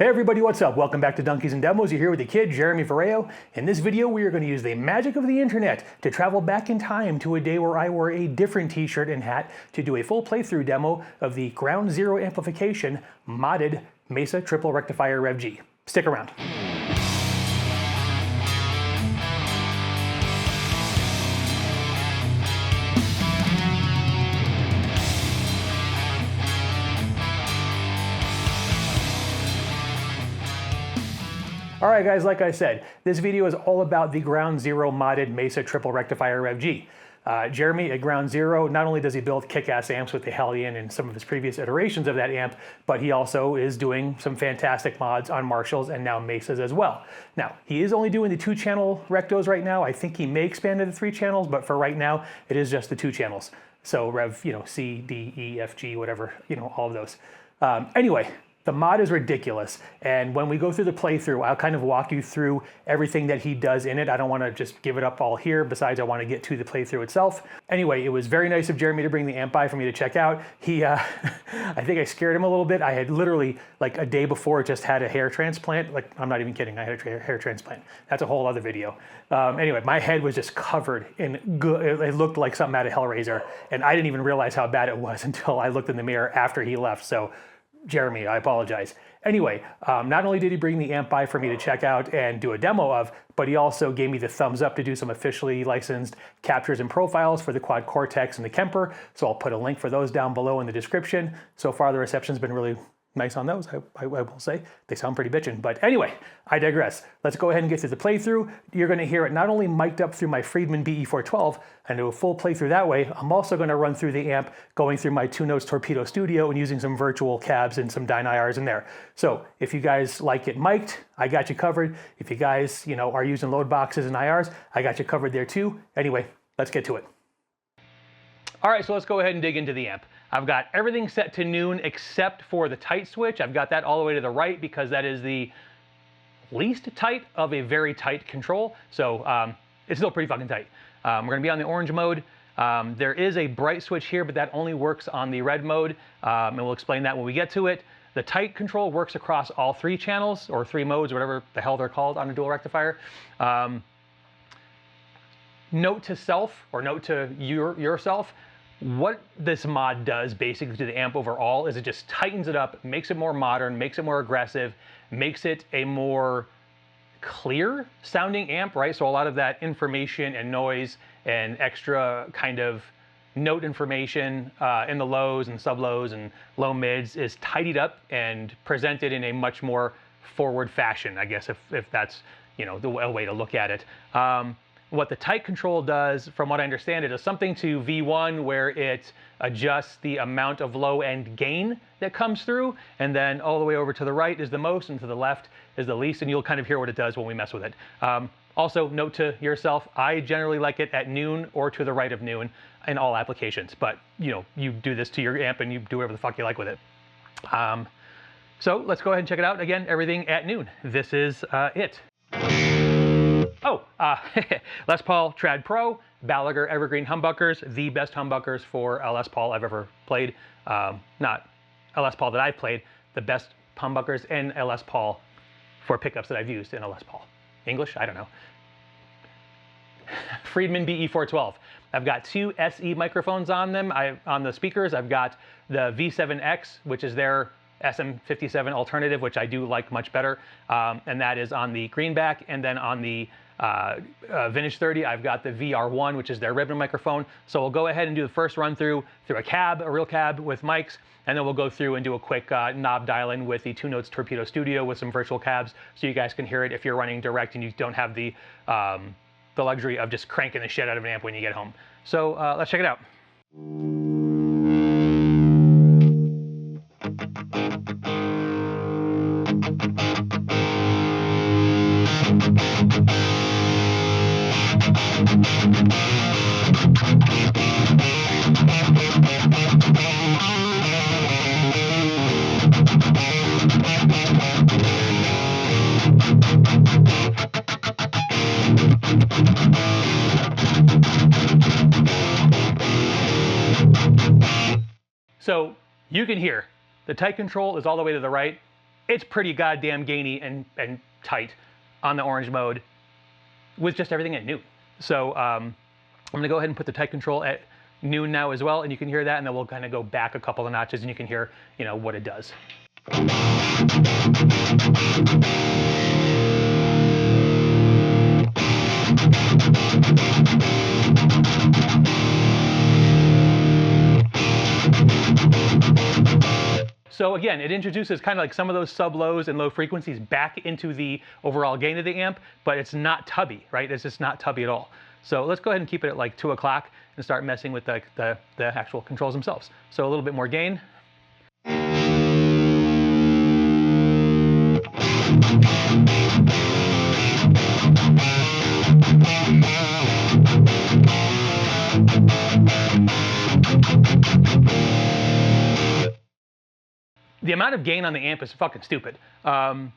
Hey everybody, what's up? Welcome back to Donkeys and Demos. You're here with the kid, Jeremy Ferreo. In this video, we are going to use the magic of the internet to travel back in time to a day where I wore a different t-shirt and hat to do a full playthrough demo of the Ground Zero Amplification modded Mesa Triple Rectifier Rev G. Stick around. Alright guys, like I said, this video is all about the Ground Zero modded Mesa Triple Rectifier Rev G. Jeremy at Ground Zero, not only does he build kick-ass amps with the Hellion and some of his previous iterations of that amp, but he also is doing some fantastic mods on Marshalls and now Mesas as well. Now, he is only doing the 2-channel Rectos right now. I think he may expand to the 3 channels, but for right now, it is just the 2 channels. So Rev, C, D, E, F, G, whatever, all of those. Anyway. The mod is ridiculous, and when we go through the playthrough, I'll kind of walk you through everything that he does in it. I don't want to just give it up all here, besides I want to get to the playthrough itself. Anyway, it was very nice of Jeremy to bring the amp by for me to check out. He, I think I scared him a little bit. I had literally, like a day before, just had a hair transplant. Like, I'm not even kidding, I had a hair transplant. That's a whole other video. Anyway, my head was just covered in it looked like something out of Hellraiser, and I didn't even realize how bad it was until I looked in the mirror after he left, so Jeremy, I apologize. Anyway, not only did he bring the amp by for me to check out and do a demo of, but he also gave me the thumbs up to do some officially licensed captures and profiles for the Quad Cortex and the Kemper, so I'll put a link for those down below in the description. So far the reception's been really nice on those, I will say. They sound pretty bitchin', but anyway, I digress. Let's go ahead and get through the playthrough. You're gonna hear it not only mic'd up through my Friedman BE412 and do a full playthrough that way, I'm also gonna run through the amp going through my 2-Notes Torpedo Studio and using some virtual cabs and some DynIRs in there. So if you guys like it mic'd, I got you covered. If you guys, are using load boxes and IRs, I got you covered there too. Anyway, let's get to it. All right, so let's go ahead and dig into the amp. I've got everything set to noon except for the tight switch. I've got that all the way to the right because that is the least tight of a very tight control. So it's still pretty fucking tight. We're gonna be on the orange mode. There is a bright switch here, but that only works on the red mode. And we'll explain that when we get to it. The tight control works across all 3 channels or 3 modes, whatever the hell they're called on a dual rectifier. Note to self, or note to yourself, what this mod does basically to the amp overall is it just tightens it up, makes it more modern, makes it more aggressive, makes it a more clear sounding amp, right? So a lot of that information and noise and extra kind of note information in the lows and sub lows and low mids is tidied up and presented in a much more forward fashion, I guess, if that's, the way to look at it. What the tight control does, from what I understand, it is something to V1 where it adjusts the amount of low end gain that comes through, and then all the way over to the right is the most and to the left is the least, and you'll kind of hear what it does when we mess with it. Also, note to yourself, I generally like it at noon or to the right of noon in all applications, but you do this to your amp and you do whatever the fuck you like with it. So let's go ahead and check it out. Again, everything at noon. This is it. Oh, Les Paul Trad Pro, Balaguer Evergreen Humbuckers, the best humbuckers for a Les Paul I've ever played. Not a Les Paul that I've played, the best humbuckers in a Les Paul for pickups that I've used in a Les Paul. English? I don't know. Friedman BE412. I've got 2 SE microphones on them. On the speakers, I've got the V7X, which is their SM57 alternative, which I do like much better, and that is on the greenback, and then on the Vintage 30, I've got the VR1, which is their ribbon microphone. So we'll go ahead and do the first run through a cab, a real cab with mics, and then we'll go through and do a quick knob dial-in with the 2-Notes Torpedo Studio with some virtual cabs, so you guys can hear it if you're running direct and you don't have the luxury of just cranking the shit out of an amp when you get home. So let's check it out. So you can hear the tight control is all the way to the right. it's pretty goddamn gainy and tight on the orange mode with just everything at noon. So I'm gonna go ahead and put the tight control at noon now as well, and you can hear that, and then we'll kind of go back a couple of notches and you can hear, you know, what it does. So again, it introduces kind of like some of those sub lows and low frequencies back into the overall gain of the amp, but it's not tubby, right? It's just not tubby at all. So let's go ahead and keep it at like 2 o'clock and start messing with the actual controls themselves. So a little bit more gain. The amount of gain on the amp is fucking stupid. And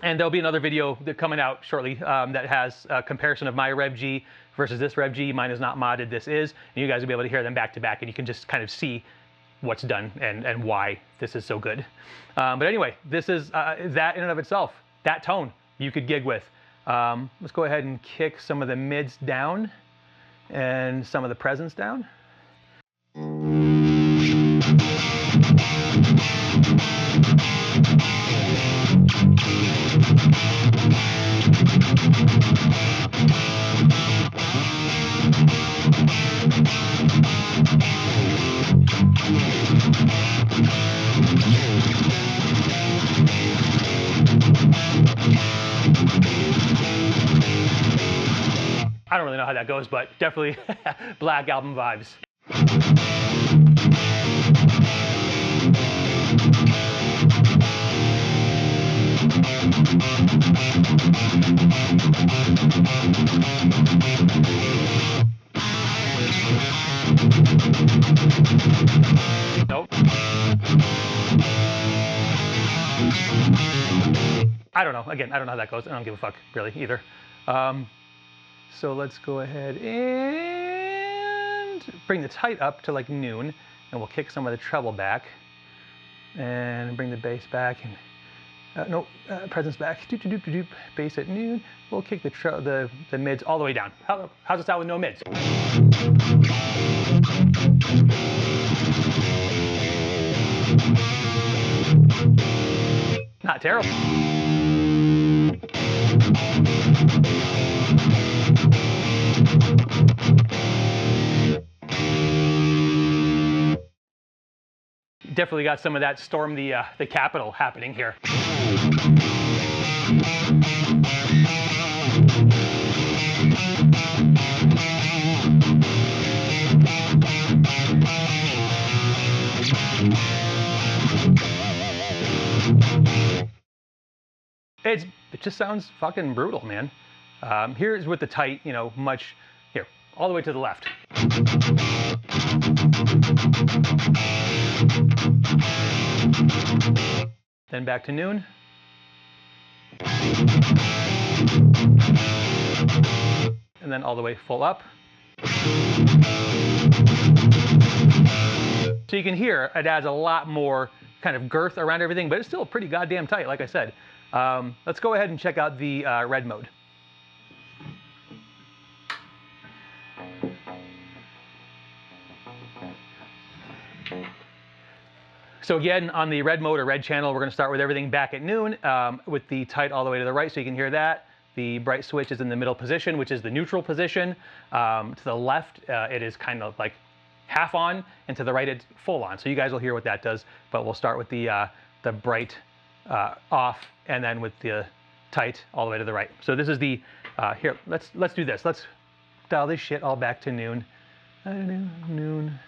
there'll be another video coming out shortly that has a comparison of my Rev G versus this Rev G. Mine is not modded, this is. And you guys will be able to hear them back to back, and you can just kind of see what's done and why this is so good. But anyway, this is that in and of itself, that tone you could gig with. Let's go ahead and kick some of the mids down and some of the presence down. I don't really know how that goes, but definitely Black Album vibes. Nope. I don't know. Again, I don't know how that goes. I don't give a fuck, really, either. So let's go ahead and bring the tight up to like noon, and we'll kick some of the treble back, and bring the bass back, and presence back. Doop, doop, doop, doop. Bass at noon. We'll kick the mids all the way down. How's it sound with no mids? Not terrible. Definitely got some of that storm the Capitol happening here. It just sounds fucking brutal, man. Here's with the tight, you know, much here, all the way to the left. Then back to noon. And then all the way full up. So you can hear it adds a lot more kind of girth around everything, but it's still pretty goddamn tight, like I said. Let's go ahead and check out the red mode. So again, on the red mode or red channel, we're going to start with everything back at noon with the tight all the way to the right, so you can hear that. The bright switch is in the middle position, which is the neutral position. To the left, it is kind of like half on, and to the right, it's full on. So you guys will hear what that does, but we'll start with the bright off, and then with the tight all the way to the right. So this is the, here, let's do this. Let's dial this shit all back to noon. Noon.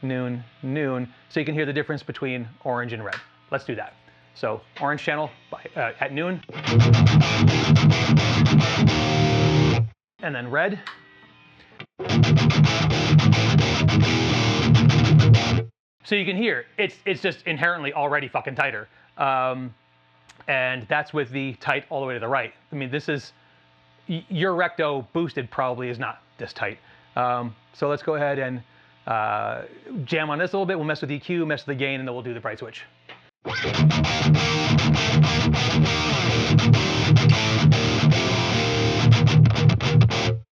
Noon, noon, so you can hear the difference between orange and red. Let's do that. So orange channel at noon, and then red. So you can hear it's just inherently already fucking tighter, and that's with the tight all the way to the right. I mean, this is your Recto boosted probably is not this tight. So let's go ahead and jam on this a little bit. We'll mess with EQ, mess with the gain, and then we'll do the bright switch.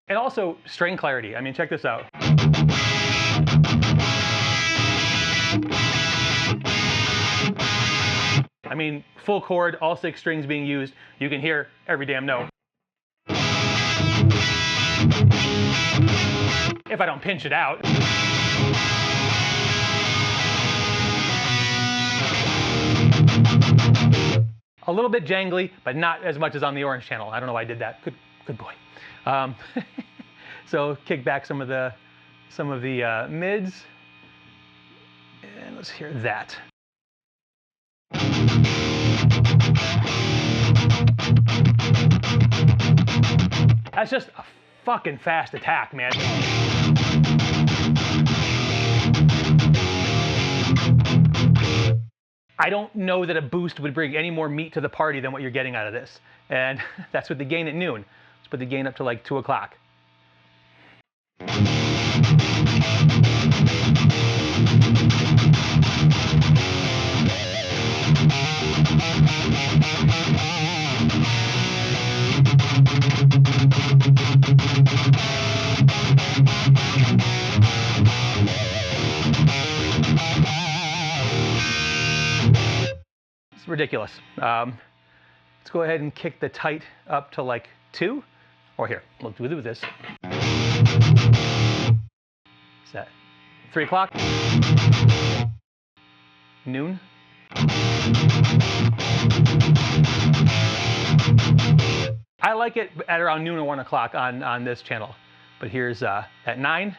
And also string clarity. I mean, check this out. I mean, full chord, all 6 strings being used. You can hear every damn note. If I don't pinch it out. A little bit jangly, but not as much as on the orange channel. I don't know why I did that. Good boy. So kick back some of the mids, and let's hear that. That's just a fucking fast attack, man. I don't know that a boost would bring any more meat to the party than what you're getting out of this. And that's with the gain at noon. Let's put the gain up to like 2 o'clock. It's ridiculous. Let's go ahead and kick the tight up to like 2, or here, we'll do this. Is that 3 o'clock? Noon? I like it at around noon or 1 o'clock on this channel, but here's at 9.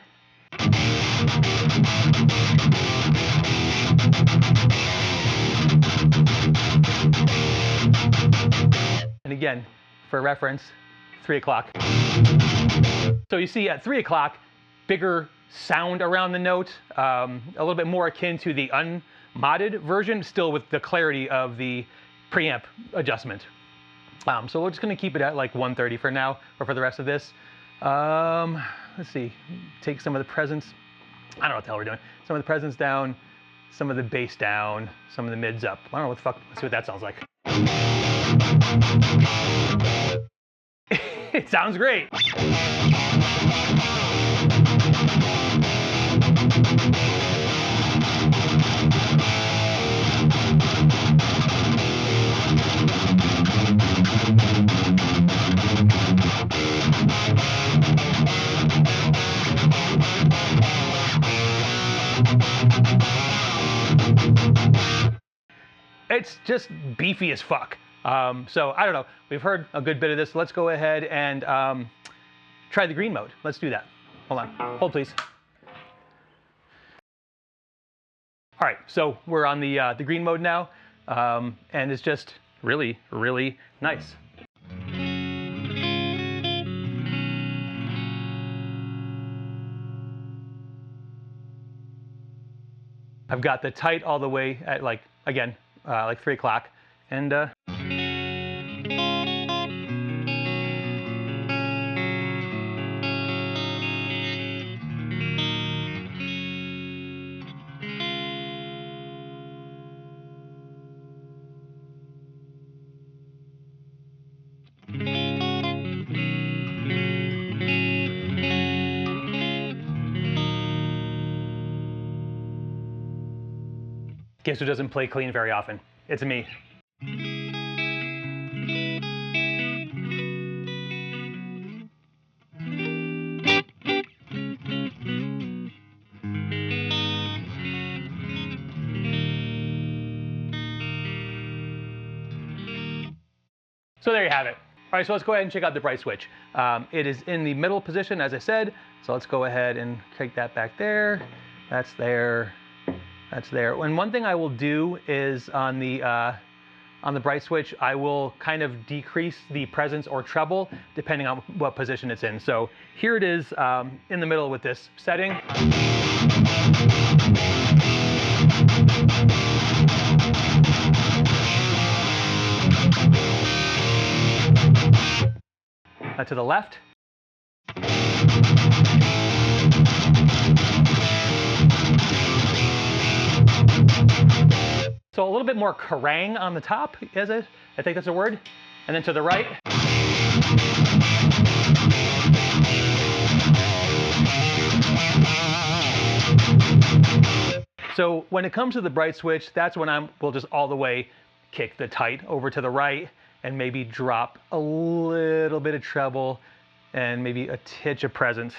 And again, for reference, 3 o'clock. So you see at 3 o'clock, bigger sound around the note, a little bit more akin to the unmodded version, still with the clarity of the preamp adjustment. So we're just gonna keep it at like 130 for now, or for the rest of this. Let's see, take some of the presence. I don't know what the hell we're doing. Some of the presence down, some of the bass down, some of the mids up. I don't know what the fuck, let's see what that sounds like. It sounds great. It's just beefy as fuck. So I don't know, we've heard a good bit of this. Let's go ahead and try the green mode. Let's do that. Hold on, hold please. All right, so we're on the green mode now, and it's just really, really nice. I've got the tight all the way at like, again, like 3 o'clock, and guess who doesn't play clean very often? It's me. So there you have it. All right, so let's go ahead and check out the bright switch. It is in the middle position, as I said. So let's go ahead and take that back there. That's there. That's there. And one thing I will do is on the bright switch, I will kind of decrease the presence or treble depending on what position it's in. So here it is in the middle with this setting. To the left. So So a little bit more kerrang on the top, I think that's a word. And then to the right. So when it comes to the bright switch, that's when we'll just all the way kick the tight over to the right and maybe drop a little bit of treble and maybe a titch of presence.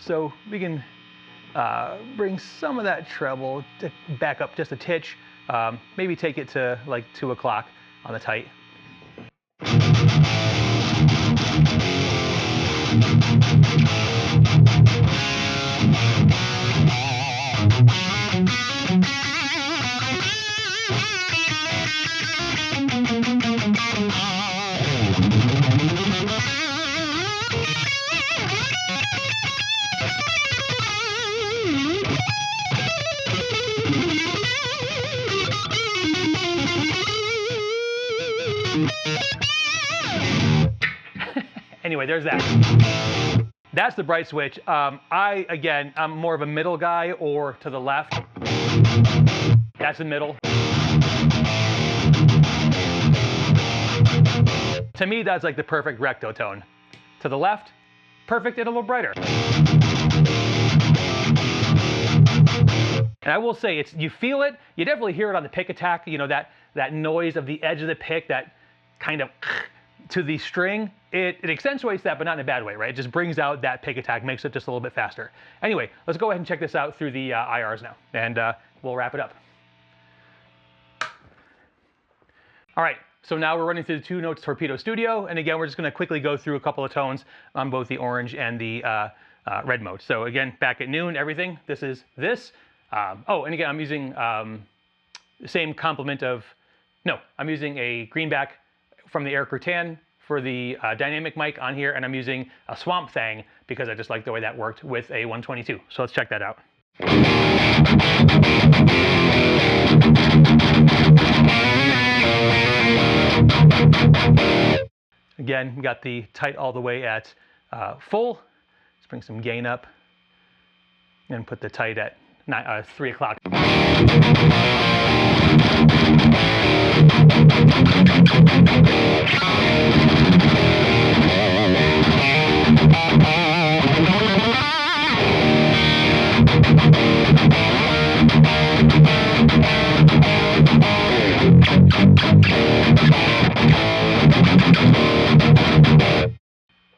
So we can bring some of that treble back up just a titch, maybe take it to like 2 o'clock on the tight. Anyway, there's that. That's the bright switch. I'm more of a middle guy, or to the left. That's the middle. To me, that's like the perfect recto tone. To the left, perfect and a little brighter. And I will say, you feel it. You definitely hear it on the pick attack. You know, that noise of the edge of the pick, that kind of to the string. It accentuates that, but not in a bad way, right? It just brings out that pick attack, makes it just a little bit faster. Anyway, let's go ahead and check this out through the IRs now, and we'll wrap it up. All right, so now we're running through the 2 notes Torpedo Studio, and again, we're just gonna quickly go through a couple of tones on both the orange and the red mode. So again, back at noon, everything, this is this. Oh, and again, I'm using the same complement of, no, I'm using a greenback from the Erik Rutan for the dynamic mic on here, and I'm using a Swamp Thang because I just like the way that worked with a 122. So let's check that out. Again, we got the tight all the way at full. Let's bring some gain up and put the tight at 3 o'clock.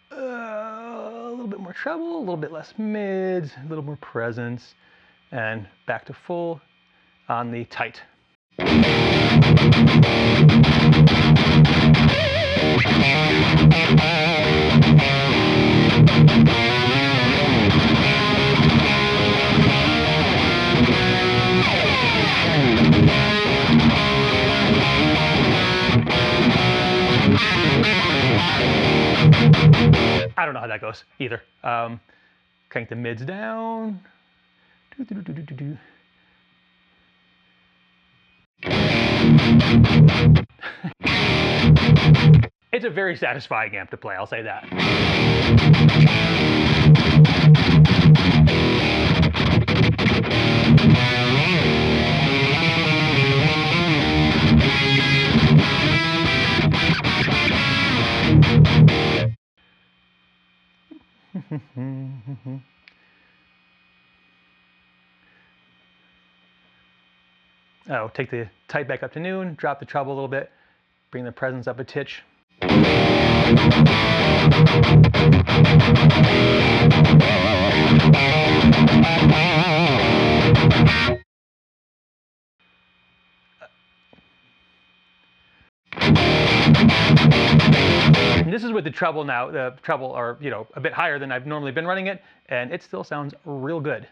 A little bit more treble, a little bit less mids, a little more presence, and back to full on the tight. I don't know how that goes either. Crank the mids down. It's a very satisfying amp to play, I'll say that. Oh, take the tight back up to noon, drop the treble a little bit, bring the presence up a titch. And this is with the treble now. The treble are, you know, a bit higher than I've normally been running it, and it still sounds real good.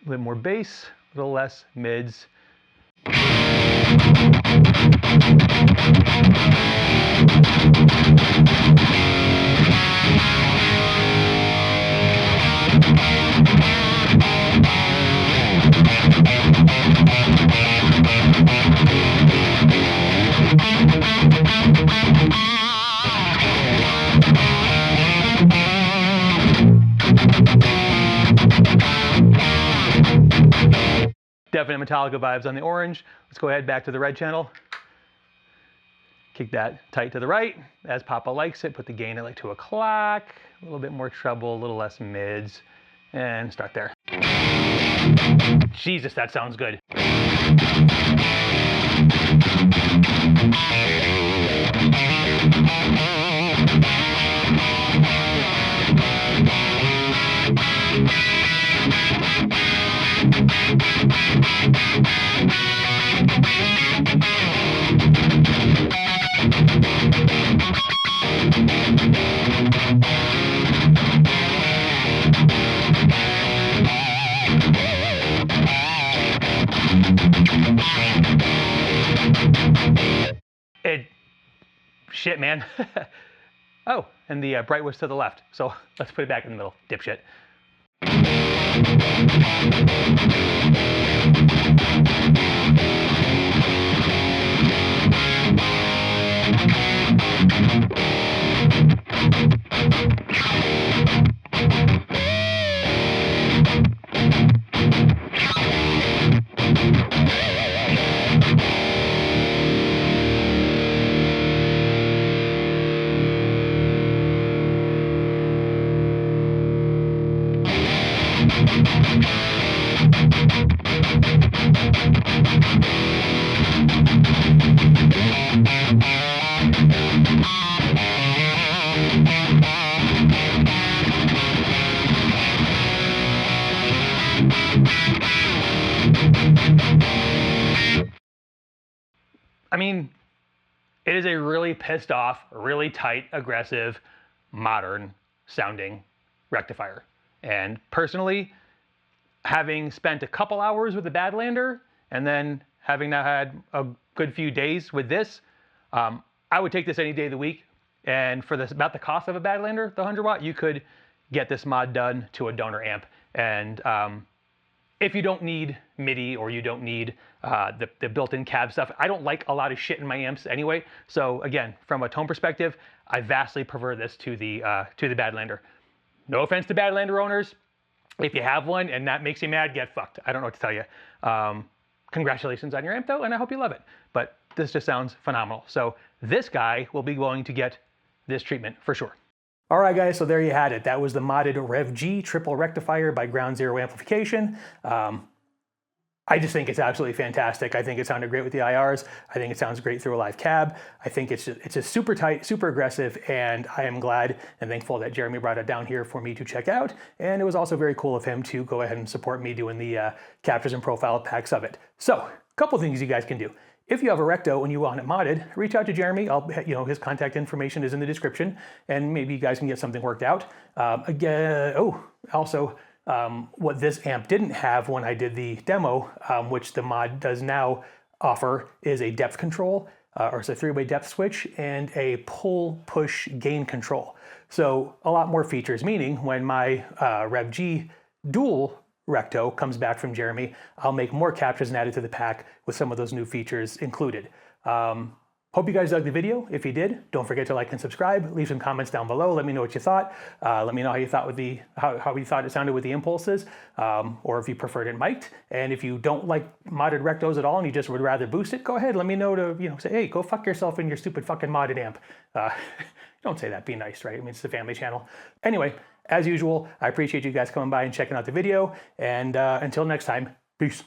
A little more bass, a little less mids. Definite Metallica vibes on the orange. Let's go ahead back to the red channel. Kick that tight to the right, as Papa likes it. Put the gain at like 2 o'clock. A little bit more treble, a little less mids, and start there. Jesus, that sounds good. Shit, man. Oh, and the bright was to the left, so let's put it back in the middle, dipshit. I mean, it is a really pissed off, really tight, aggressive, modern sounding rectifier. And personally, having spent a couple hours with the Badlander and then having now had a good few days with this, I would take this any day of the week. And for this, about the cost of a Badlander, the 100 watt, you could get this mod done to a donor amp. And if you don't need MIDI or you don't need the built-in cab stuff, I don't like a lot of shit in my amps anyway. So again, from a tone perspective, I vastly prefer this to the Badlander. No offense to Badlander owners. If you have one and that makes you mad, get fucked. I don't know what to tell you. Congratulations on your amp though, and I hope you love it. But this just sounds phenomenal. So this guy will be going to get this treatment for sure. All right, guys, so there you had it. That was the modded Rev G Triple Rectifier by Ground Zero Amplification. I just think it's absolutely fantastic. I think it sounded great with the IRs. I think it sounds great through a live cab. I think it's just super tight, super aggressive, and I am glad and thankful that Jeremy brought it down here for me to check out. And it was also very cool of him to go ahead and support me doing the captures and profile packs of it. So, a couple things you guys can do. If you have a Recto and you want it modded, reach out to Jeremy. His contact information is in the description, and maybe you guys can get something worked out. What this amp didn't have when I did the demo, which the mod does now offer, is a depth control, or it's a 3-way depth switch, and a pull-push gain control. So a lot more features, meaning when my Rev G dual Recto comes back from Jeremy, I'll make more captures and add it to the pack with some of those new features included. Hope you guys dug the video. If you did, don't forget to like and subscribe. Leave some comments down below. Let me know what you thought. Let me know how you thought how you thought it sounded with the impulses, or if you preferred it mic'd. And if you don't like modded Rectos at all and you just would rather boost it, go ahead. Let me know to say, hey, go fuck yourself in your stupid fucking modded amp. Don't say that. Be nice, right? I mean, it's the family channel. Anyway, as usual, I appreciate you guys coming by and checking out the video. And until next time, peace.